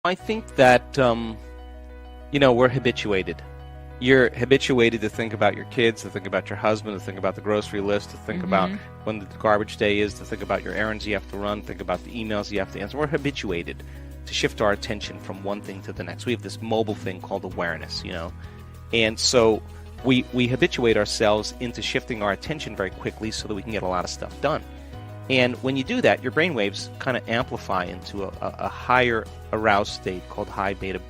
I think that, we're habituated. You're habituated to think about your kids, to think about your husband, to think about the grocery list, to think about when the garbage day is, to think about your errands you have to run, think about the emails you have to answer. We're habituated to shift our attention from one thing to the next. We have this mobile thing called awareness, And so we habituate ourselves into shifting our attention very quickly so that we can get a lot of stuff done. And when you do that, your brain waves kind of amplify into a higher aroused state called high beta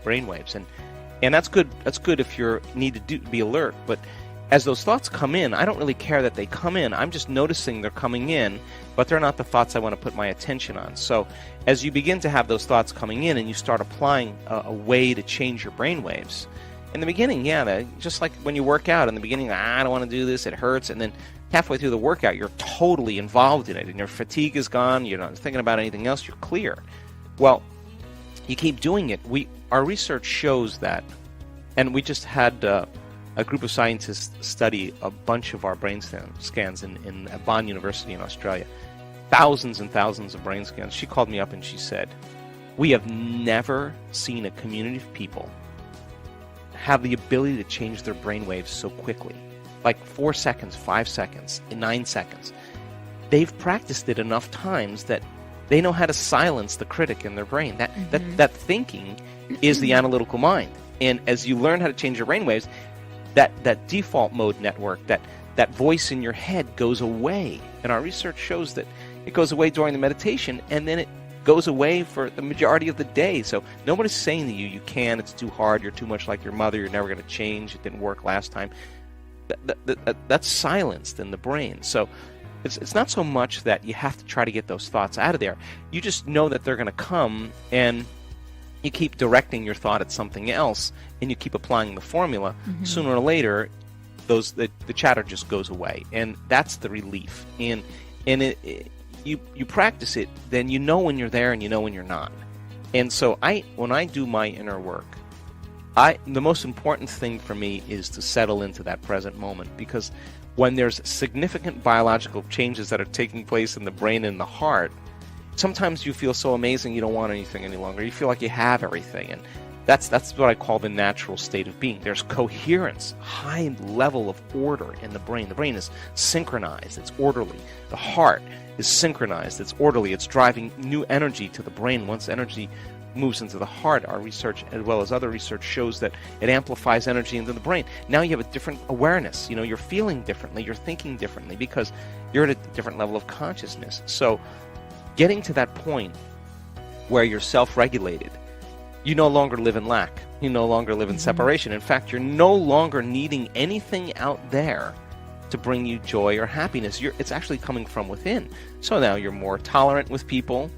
brain waves. And that's good. That's good if you need to be alert. But as those thoughts come in, I don't really care that they come in. I'm just noticing they're coming in, but they're not the thoughts I want to put my attention on. So as you begin to have those thoughts coming in and you start applying a way to change your brain waves, in the beginning, just like when you work out, in the beginning, I don't want to do this, it hurts, and then halfway through the workout, you're totally involved in it, and your fatigue is gone, you're not thinking about anything else, you're clear. Well, you keep doing it. Our research shows that, and we just had a group of scientists study a bunch of our brain scans in Bond University in Australia, thousands and thousands of brain scans. She called me up and she said, we have never seen a community of people have the ability to change their brain waves so quickly. Like 4 seconds, 5 seconds, in 9 seconds. They've practiced it enough times that they know how to silence the critic in their brain. That thinking is the analytical mind. And as you learn how to change your brain waves, that default mode network, that voice in your head goes away. And our research shows that it goes away during the meditation, and then it goes away for the majority of the day. So nobody's saying to you, you can, it's too hard, you're too much like your mother, you're never going to change, it didn't work last time. That's silenced in the brain. So it's not so much that you have to try to get those thoughts out of there. You just know that they're going to come, and you keep directing your thought at something else, and you keep applying the formula. Sooner or later, the chatter just goes away, and that's the relief. And you practice it, then you know when you're there and you know when you're not. And so when I do my inner work, the most important thing for me is to settle into that present moment, because when there's significant biological changes that are taking place in the brain and the heart, sometimes you feel so amazing you don't want anything any longer. You feel like you have everything, and that's what I call the natural state of being. There's coherence, high level of order in the brain. The brain is synchronized, it's orderly. The heart is synchronized, it's orderly, it's driving new energy to the brain. Once energy moves into the heart, our research as well as other research shows that it amplifies energy into the brain. Now you have a different awareness. You're feeling differently, you're thinking differently, because you're at a different level of consciousness. So getting to that point where you're self-regulated, you no longer live in lack, you no longer live in separation. In fact, you're no longer needing anything out there to bring you joy or happiness. It's actually coming from within. So now you're more tolerant with people,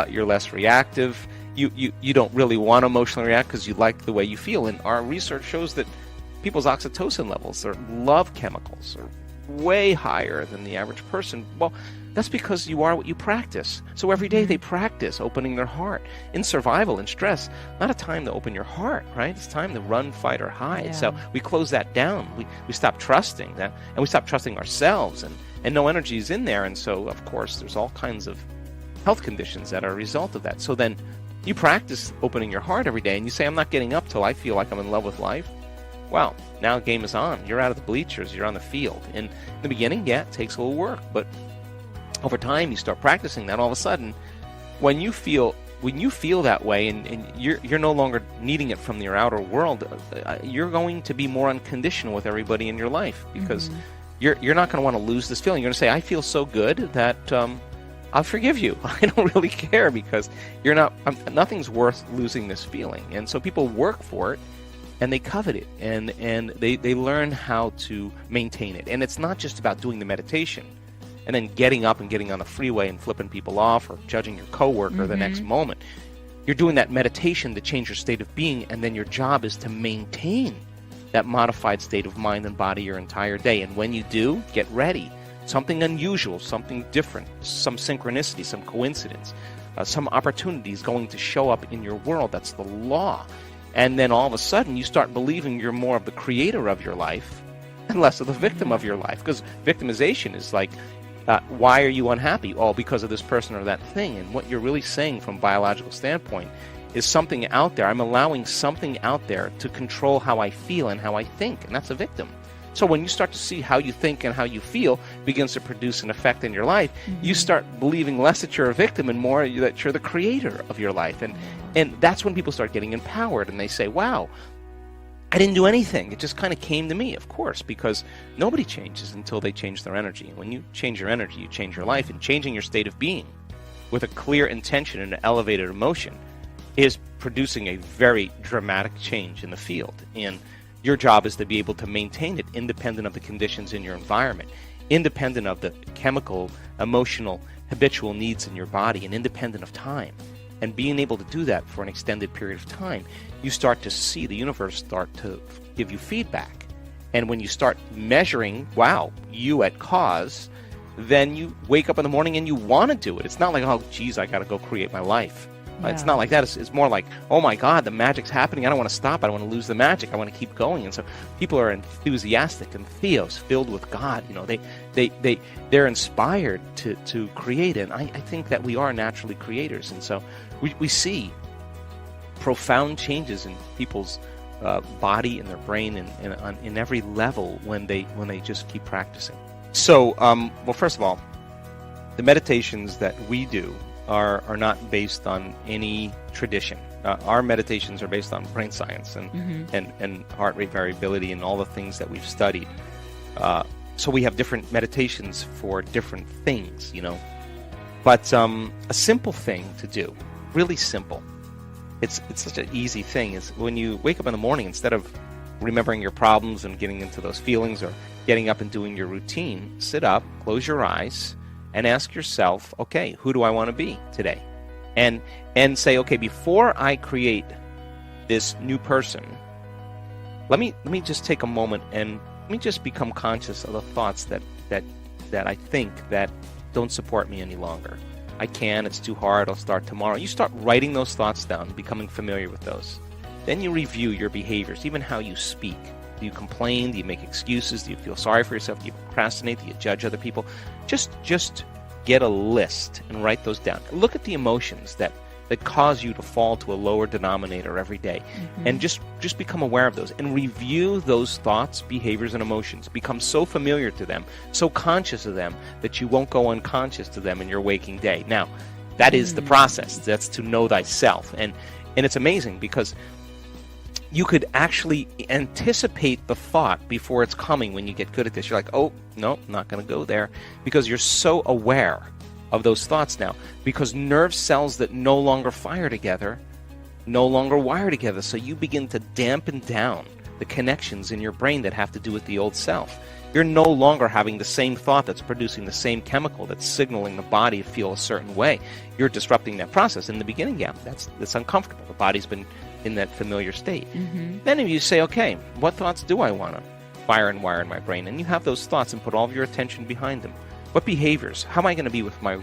you're less reactive. You don't really want to emotionally react because you like the way you feel. And our research shows that people's oxytocin levels, their love chemicals, are way higher than the average person. Well, that's because you are what you practice. So every day they practice opening their heart. In survival, in stress, not a time to open your heart, right? It's time to run, fight, or hide. Yeah. So we close that down. We stop trusting that, and we stop trusting ourselves, and no energy is in there. And so, of course, there's all kinds of health conditions that are a result of that. So then you practice opening your heart every day, and you say, I'm not getting up till I feel like I'm in love with life. Well, now the game is on. You're out of the bleachers. You're on the field. And in the beginning, it takes a little work. But over time, you start practicing that. All of a sudden, when you feel that way, and you're no longer needing it from your outer world, you're going to be more unconditional with everybody in your life, because you're not going to want to lose this feeling. You're going to say, I feel so good that I'll forgive you. I don't really care, because nothing's worth losing this feeling. And so people work for it, and they covet it, and they learn how to maintain it. And it's not just about doing the meditation and then getting up and getting on the freeway and flipping people off or judging your coworker the next moment. You're doing that meditation to change your state of being, and then your job is to maintain that modified state of mind and body your entire day. And when you do, get ready. Something unusual, something different, some synchronicity, some coincidence, some opportunity is going to show up in your world. That's the law. And then all of a sudden you start believing you're more of the creator of your life and less of the victim of your life. Because victimization is like, why are you unhappy? Oh, because of this person or that thing. And what you're really saying from a biological standpoint is something out there. I'm allowing something out there to control how I feel and how I think, and that's a victim. So when you start to see how you think and how you feel begins to produce an effect in your life, you start believing less that you're a victim and more that you're the creator of your life. And that's when people start getting empowered and they say, wow, I didn't do anything. It just kind of came to me, of course, because nobody changes until they change their energy. And when you change your energy, you change your life. And changing your state of being with a clear intention and an elevated emotion is producing a very dramatic change in the field. And your job is to be able to maintain it independent of the conditions in your environment, independent of the chemical, emotional, habitual needs in your body, and independent of time. And being able to do that for an extended period of time, you start to see the universe start to give you feedback. And when you start measuring, wow, you at cause, then you wake up in the morning and you want to do it. It's not like, oh, geez, I got to go create my life. Yeah. It's not like that. It's more like, oh my God, the magic's happening. I don't want to stop. I don't want to lose the magic. I want to keep going. And so people are enthusiastic and theos, filled with God. You know, they're inspired to create. And I think that we are naturally creators. And so we see profound changes in people's body and their brain and in every level when they just keep practicing. So, well, first of all, the meditations that we do are not based on any tradition. Our meditations are based on brain science and heart rate variability and all the things that we've studied. So we have different meditations for different things, you know. But a simple thing to do, really simple, it's such an easy thing, is when you wake up in the morning, instead of remembering your problems and getting into those feelings or getting up and doing your routine, sit up, close your eyes, and ask yourself, okay, who do I want to be today? And say, okay, before I create this new person, let me just take a moment and let me just become conscious of the thoughts that I think that don't support me any longer. I can, it's too hard, I'll start tomorrow. You start writing those thoughts down, becoming familiar with those. Then you review your behaviors, even how you speak. Do you complain? Do you make excuses? Do you feel sorry for yourself? Do you procrastinate? Do you judge other people? Just get a list and write those down. Look at the emotions that cause you to fall to a lower denominator every day. And just become aware of those and review those thoughts, behaviors, and emotions. Become so familiar to them, so conscious of them, that you won't go unconscious to them in your waking day. Now, that is the process. That's to know thyself. And it's amazing because you could actually anticipate the thought before it's coming when you get good at this. You're like, oh, no, not going to go there, because you're so aware of those thoughts now, because nerve cells that no longer fire together no longer wire together. So you begin to dampen down the connections in your brain that have to do with the old self. You're no longer having the same thought that's producing the same chemical that's signaling the body to feel a certain way. You're disrupting that process. In the beginning, yeah, that's uncomfortable. The body's been in that familiar state. Then if you say, okay, what thoughts do I want to fire and wire in my brain? And you have those thoughts and put all of your attention behind them. What behaviors? How am I going to be with my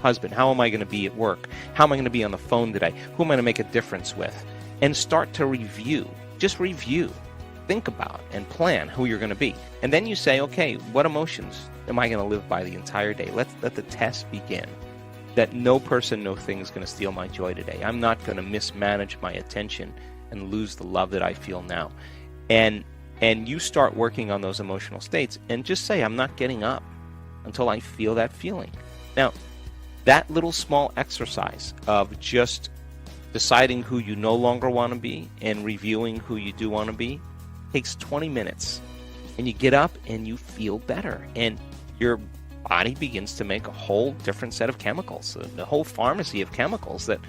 husband? How am I going to be at work? How am I going to be on the phone today? Who am I going to make a difference with? And start to review. Just review. Think about and plan who you're going to be. And then you say, okay, what emotions am I going to live by the entire day? Let the test begin. That no person, no thing is going to steal my joy today. I'm not going to mismanage my attention and lose the love that I feel now. And you start working on those emotional states and just say, I'm not getting up until I feel that feeling. Now, that little small exercise of just deciding who you no longer want to be and reviewing who you do want to be takes 20 minutes. And you get up and you feel better. And your body begins to make a whole different set of chemicals, a whole pharmacy of chemicals that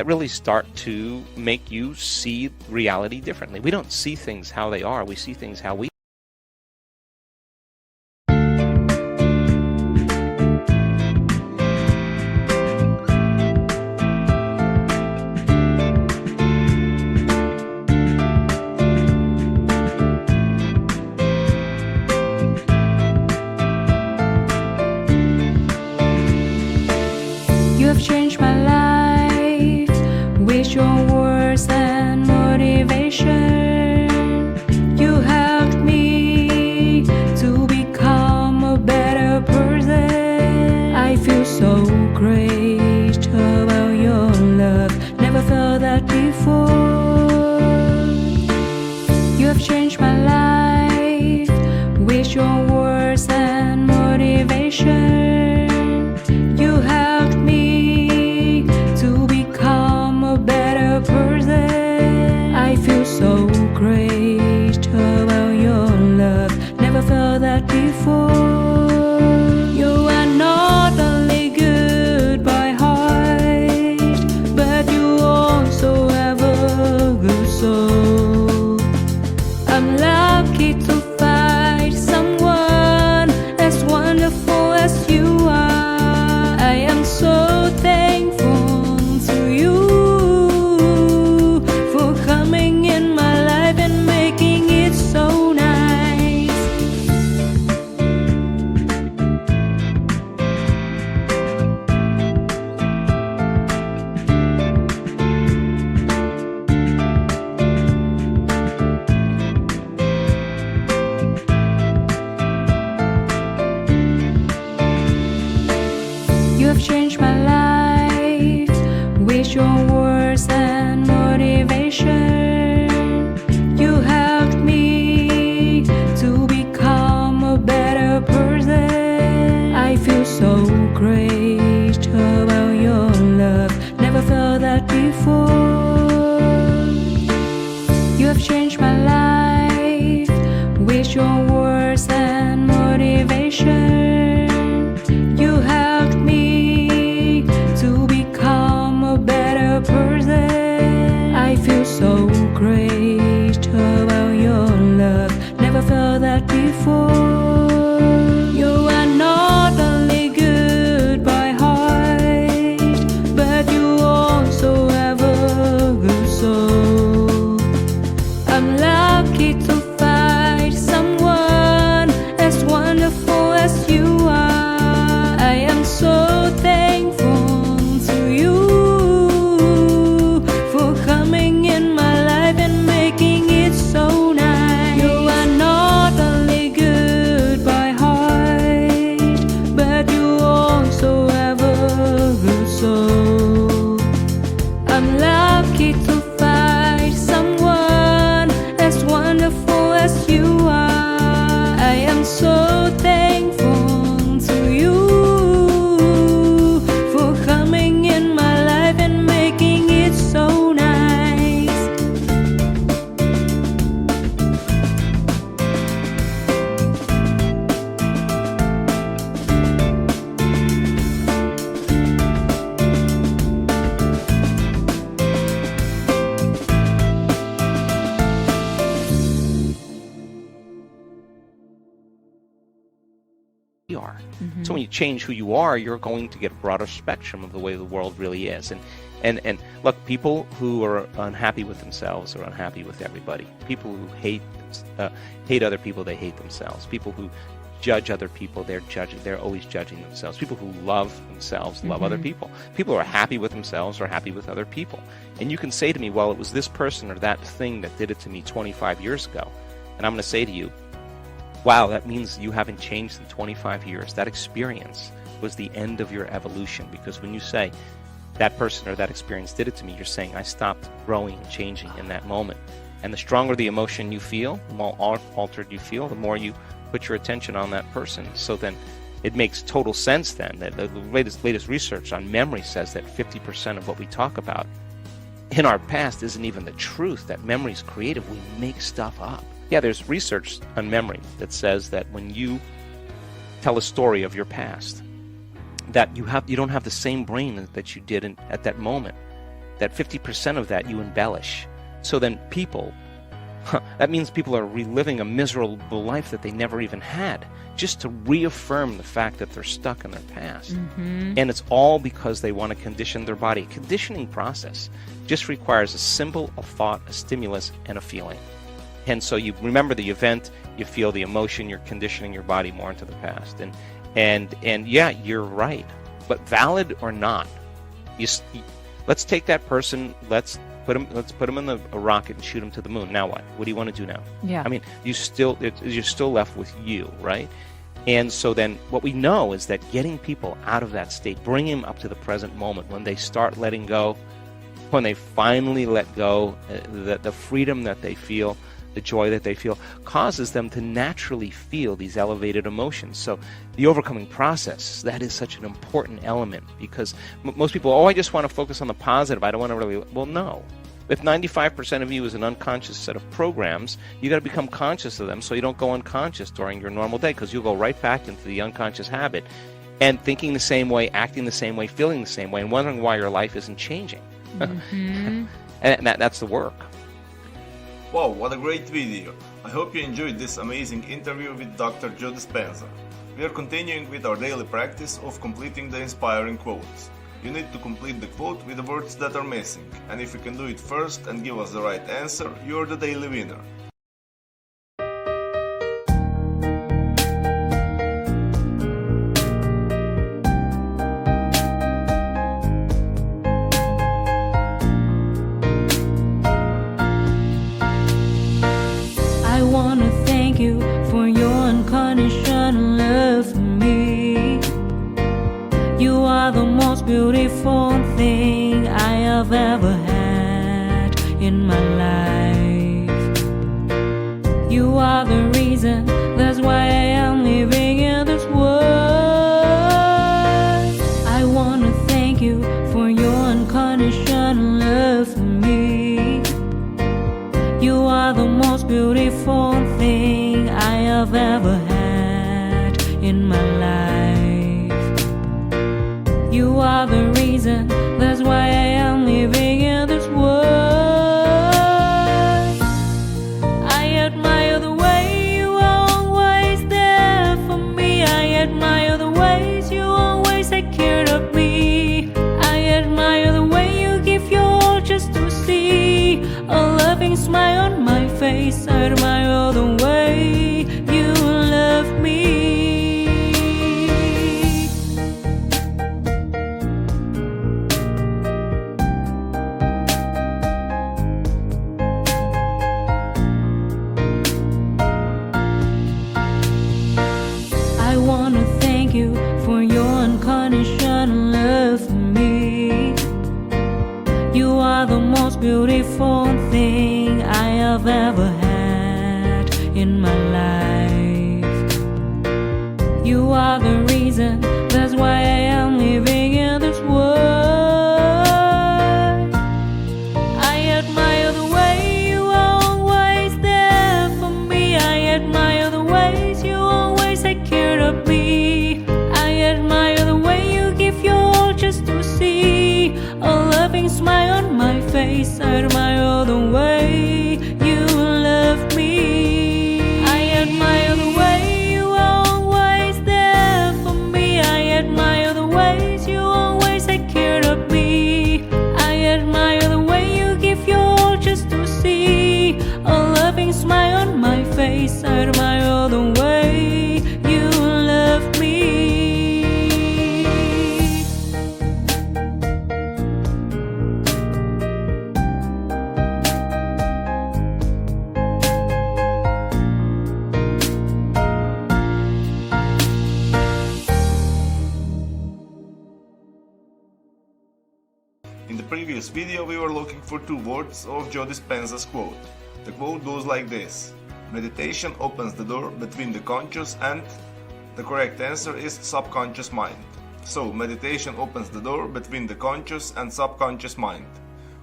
really start to make you see reality differently. We don't see things how they are. We see things how we changed my life with your words and motivation. You helped me to become a better person. I feel so great about your love. Never felt that before. You have changed my life with your words and motivation. You helped me to become a better person. I feel so great about your love. Never felt that before. You are not only good by heart, but you also have a good soul. I'm lucky to find someone as wonderful as you are. I am so thankful to you for coming in my life and making it so nice. You have changed my life with your words and motivation. You helped me to become a better person. I feel so great about your love. Never felt that before. You have changed my life with your words and motivation. You helped me to become a better person. I feel so great about your love. Never felt that before. You are not only good by heart, but you also have a good soul. I'm lucky to find someone as wonderful as you are. I am so thankful to you for coming in my life and making it so nice. You are not only good by heart, but you also have a good soul. I'm lucky to find someone as wonderful as you are. I am so thankful to you for coming in my life and making it so nice. You are. So when you change who you are, you're going to get a broader spectrum of the way the world really is. And look, people who are unhappy with themselves are unhappy with everybody. People who hate other people, they hate themselves. People who judge other people, they're always judging themselves. People who love themselves love other people. People who are happy with themselves are happy with other people. And you can say to me, well, it was this person or that thing that did it to me 25 years ago. And I'm going to say to you, wow, that means you haven't changed in 25 years. That experience was the end of your evolution, because when you say that person or that experience did it to me, you're saying I stopped growing and changing in that moment. And the stronger the emotion you feel, the more altered you feel, the more you put your attention on that person. So then it makes total sense then that the latest research on memory says that 50% of what we talk about in our past isn't even the truth, that memory is creative. We make stuff up. Yeah, there's research on memory that says that when you tell a story of your past, that you don't have the same brain that you did at that moment, that 50% of that you embellish. So then people, that means people are reliving a miserable life that they never even had, just to reaffirm the fact that they're stuck in their past. And it's all because they want to condition their body. A conditioning process just requires a symbol, a thought, a stimulus, and a feeling. And so you remember the event, you feel the emotion, you're conditioning your body more into the past. And yeah, you're right. But valid or not, let's take that person, let's put him in a rocket and shoot him to the moon. Now what? What do you want to do now? Yeah. I mean, you're still left with you, right? And so then what we know is that getting people out of that state, bringing them up to the present moment, when they start letting go when they finally let go, the freedom that they feel, the joy that they feel, causes them to naturally feel these elevated emotions. So the overcoming process, that is such an important element, because most people, I just want to focus on the positive. I don't want to really, well, no. If 95% of you is an unconscious set of programs, you got to become conscious of them so you don't go unconscious during your normal day, because you'll go right back into the unconscious habit and thinking the same way, acting the same way, feeling the same way, and wondering why your life isn't changing. Mm-hmm. And that's the work. Wow, what a great video! I hope you enjoyed this amazing interview with Dr. Joe Dispenza. We are continuing with our daily practice of completing the inspiring quotes. You need to complete the quote with the words that are missing, and if you can do it first and give us the right answer, you're the daily winner. I wanna thank you for your unconditional love for me. You are the most beautiful thing I have ever had in my life. You are the reason, that's why I am living in this world. I wanna thank you for your unconditional love for me. You are the most beautiful thing I have ever had in my life. You are the reason, that's why I am living in this world. I admire the way you are always there for me. I admire the ways you always take care of me. I admire the way you give your all just to see a loving smile on my face. I admire the way you love me. I wanna thank you for your unconditional love for me. You are the most beautiful thing I have ever had in my life. You are the reason, that's why I am living in this world. I admire the way you are always there for me. I admire the ways you always take care of me. I admire the way you give your all just to see a loving smile on my face. I admire the way you love me. I admire the way you are always there for me. I admire the ways you always take care of me. I admire the way you give your all just to see a loving smile on my face. I admire the way you love me. In the previous video we were looking for two words of Joe Dispenza's quote. The quote goes like this: meditation opens the door between the conscious and... The correct answer is subconscious mind. So, meditation opens the door between the conscious and subconscious mind.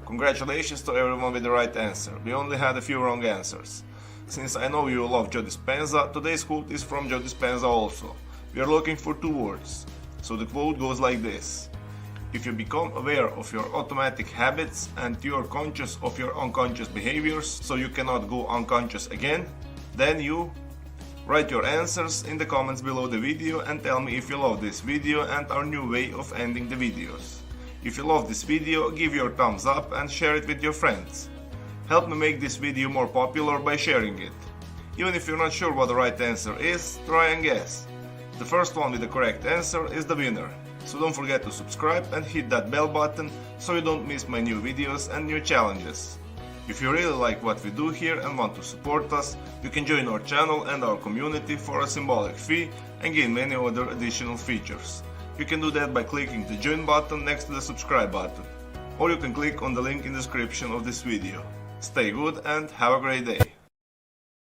Congratulations to everyone with the right answer. We only had a few wrong answers. Since I know you love Joe Dispenza, today's quote is from Joe Dispenza also. We are looking for two words. So the quote goes like this: if you become aware of your automatic habits and you are conscious of your unconscious behaviors so you cannot go unconscious again, then you... Write your answers in the comments below the video and tell me if you love this video and our new way of ending the videos. If you love this video, give your thumbs up and share it with your friends. Help me make this video more popular by sharing it. Even if you're not sure what the right answer is, try and guess. The first one with the correct answer is the winner. So don't forget to subscribe and hit that bell button so you don't miss my new videos and new challenges. If you really like what we do here and want to support us, you can join our channel and our community for a symbolic fee and gain many other additional features. You can do that by clicking the join button next to the subscribe button. or you can click on the link in the description of this video. Stay good and have a great day!